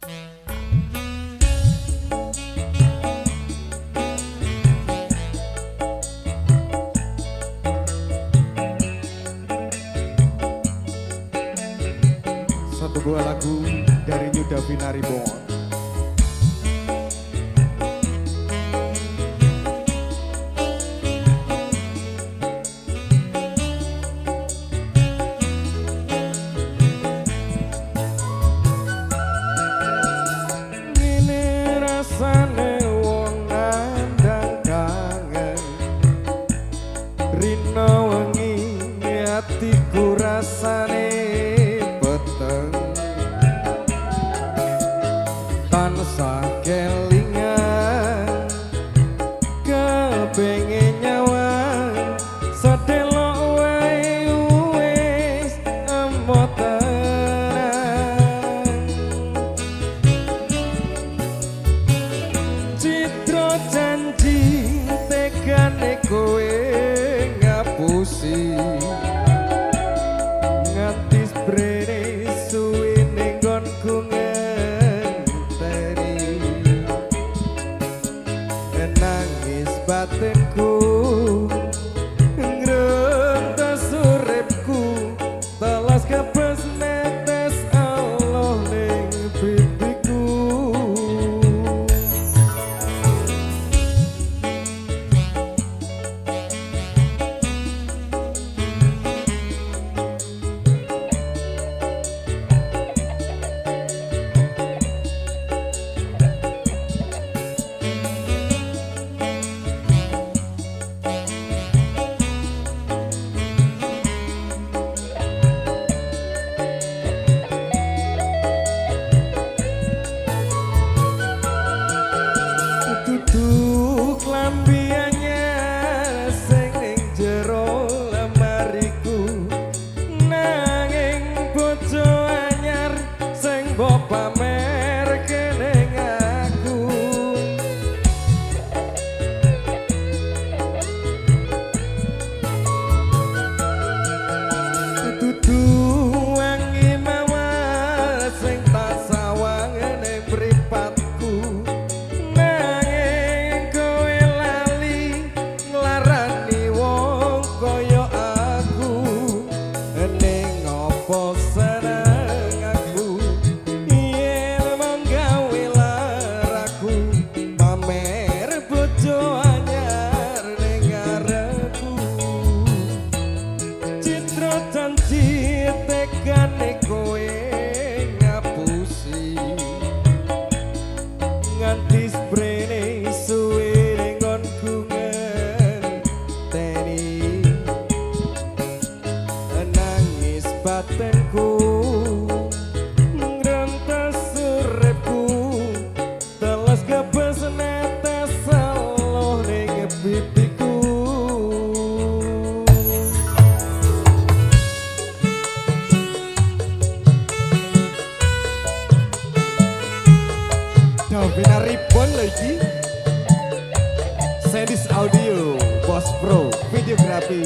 Satu buah lagu dari Yuda Vinari Bongon. Hatiku rasane peteng tansah kelingan kepengin nyawa sedelok wae wis emotenan citra janji tegane kowe ngapusi brene suwi ning nggonku ngenteni nangis batinku ngrentas uripku telas kebes netes Allah ning pipiku klambiannya sing ning jero lemariku nanging bojo anyar sing mbok pamerke ning aku dudu wangi mawar sing tak sawang ning mripatku tegane kowe ngapusi nganti sprene suwe ning nggonku ngenteni nangis batinku ngrentas uripku telas kebes netes Allah ning pipiku. Vinari Bon lagi Sedis Audio Bos Pro Videografi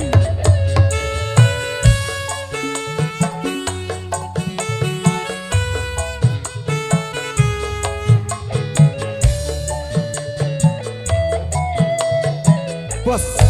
Bos